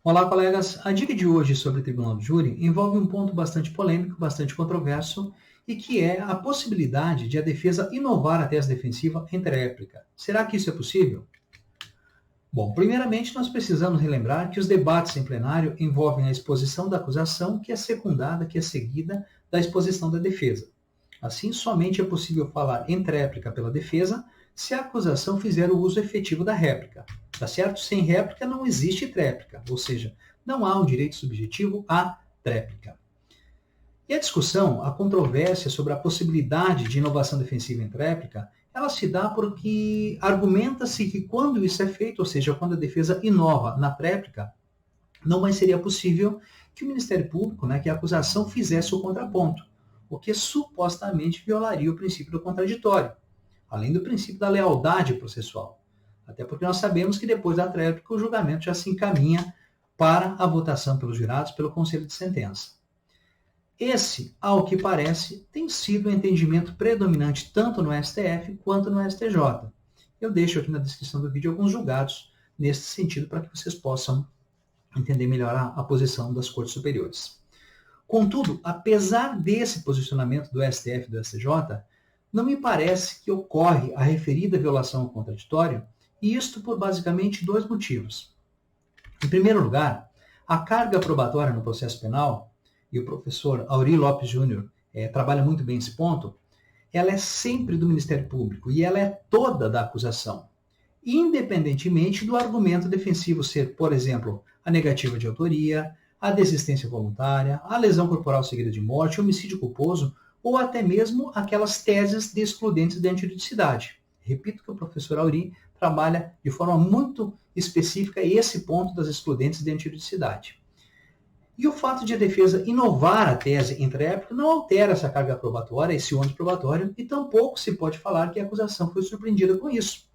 Olá, colegas. A dica de hoje sobre o Tribunal do Júri envolve um ponto bastante polêmico, bastante controverso, e que é a possibilidade de a defesa inovar a tese defensiva entre réplica. Será que isso é possível? Bom, primeiramente nós precisamos relembrar que os debates em plenário envolvem a exposição da acusação, que é secundada, que é seguida da exposição da defesa. Assim, somente é possível falar em tréplica pela defesa se a acusação fizer o uso efetivo da réplica. Tá certo? Sem réplica não existe tréplica, ou seja, não há um direito subjetivo à tréplica. E a discussão, a controvérsia sobre a possibilidade de inovação defensiva em tréplica, ela se dá porque argumenta-se que quando isso é feito, ou seja, quando a defesa inova na tréplica, não mais seria possível que o Ministério Público, que a acusação fizesse o contraponto, o que supostamente violaria o princípio do contraditório, além do princípio da lealdade processual. Até porque nós sabemos que depois da tréplica o julgamento já se encaminha para a votação pelos jurados pelo Conselho de Sentença. Esse, ao que parece, tem sido o entendimento predominante tanto no STF quanto no STJ. Eu deixo aqui na descrição do vídeo alguns julgados nesse sentido para que vocês possam entender melhor a posição das Cortes Superiores. Contudo, apesar desse posicionamento do STF e do STJ, não me parece que ocorre a referida violação ao contraditório, e isto por basicamente dois motivos. Em primeiro lugar, a carga probatória no processo penal, e o professor Aury Lopes Júnior trabalha muito bem esse ponto, ela é sempre do Ministério Público e ela é toda da acusação, independentemente do argumento defensivo ser, por exemplo, a negativa de autoria, a desistência voluntária, a lesão corporal seguida de morte, homicídio culposo ou até mesmo aquelas teses de excludentes da antijuridicidade. Repito que o professor Aury trabalha de forma muito específica esse ponto das excludentes de antijuridicidade. E o fato de a defesa inovar a tese em tréplica não altera essa carga probatória, esse ônus probatório, e tampouco se pode falar que a acusação foi surpreendida com isso.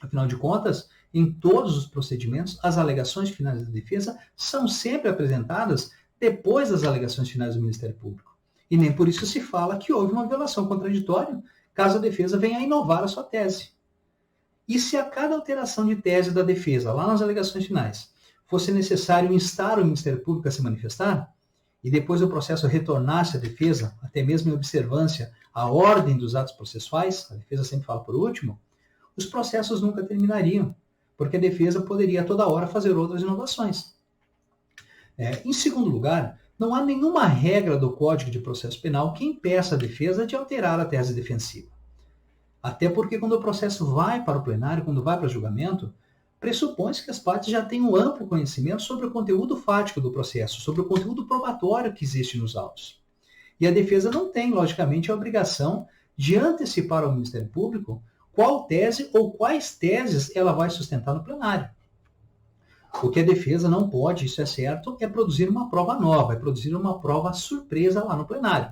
Afinal de contas, em todos os procedimentos, as alegações finais da defesa são sempre apresentadas depois das alegações finais do Ministério Público. E nem por isso se fala que houve uma violação contraditória, caso a defesa venha a inovar a sua tese. E se a cada alteração de tese da defesa, lá nas alegações finais, fosse necessário instar o Ministério Público a se manifestar, e depois o processo retornasse à defesa, até mesmo em observância à ordem dos atos processuais, a defesa sempre fala por último, os processos nunca terminariam, porque a defesa poderia a toda hora fazer outras inovações. Em segundo lugar, não há nenhuma regra do Código de Processo Penal que impeça a defesa de alterar a tese defensiva. Até porque quando o processo vai para o plenário, quando vai para julgamento, pressupõe-se que as partes já têm um amplo conhecimento sobre o conteúdo fático do processo, sobre o conteúdo probatório que existe nos autos. E a defesa não tem, logicamente, a obrigação de antecipar ao Ministério Público qual tese ou quais teses ela vai sustentar no plenário. O que a defesa não pode, isso é certo, é produzir uma prova nova, é produzir uma prova surpresa lá no plenário.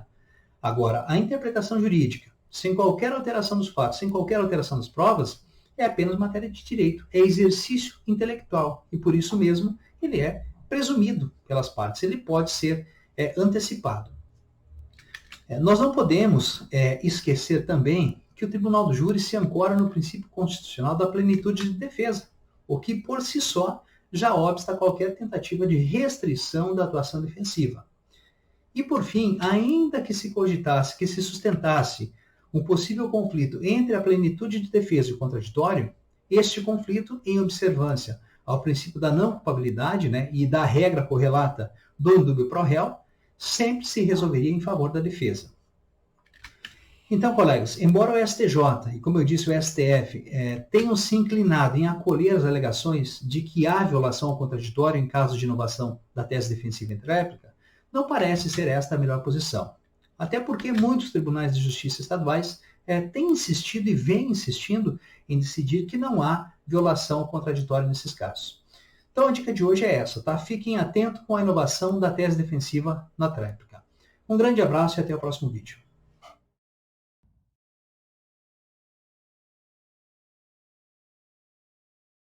Agora, a interpretação jurídica, sem qualquer alteração dos fatos, sem qualquer alteração das provas, é apenas matéria de direito, é exercício intelectual, e por isso mesmo ele é presumido pelas partes, ele pode ser antecipado. Nós não podemos esquecer também que o Tribunal do Júri se ancora no princípio constitucional da plenitude de defesa, o que por si só já obsta a qualquer tentativa de restrição da atuação defensiva. E por fim, ainda que se cogitasse, que se sustentasse um possível conflito entre a plenitude de defesa e o contraditório, este conflito, em observância ao princípio da não culpabilidade e da regra correlata do indúbio pro réu, sempre se resolveria em favor da defesa. Então, colegas, embora o STJ e, como eu disse, o STF tenham se inclinado em acolher as alegações de que há violação ao contraditório em caso de inovação da tese defensiva em tréplica, não parece ser esta a melhor posição. Até porque muitos tribunais de justiça estaduais têm insistido e vêm insistindo em decidir que não há violação ao contraditório nesses casos. Então a dica de hoje é essa, tá? Fiquem atentos com a inovação da tese defensiva na tréplica. Um grande abraço e até o próximo vídeo.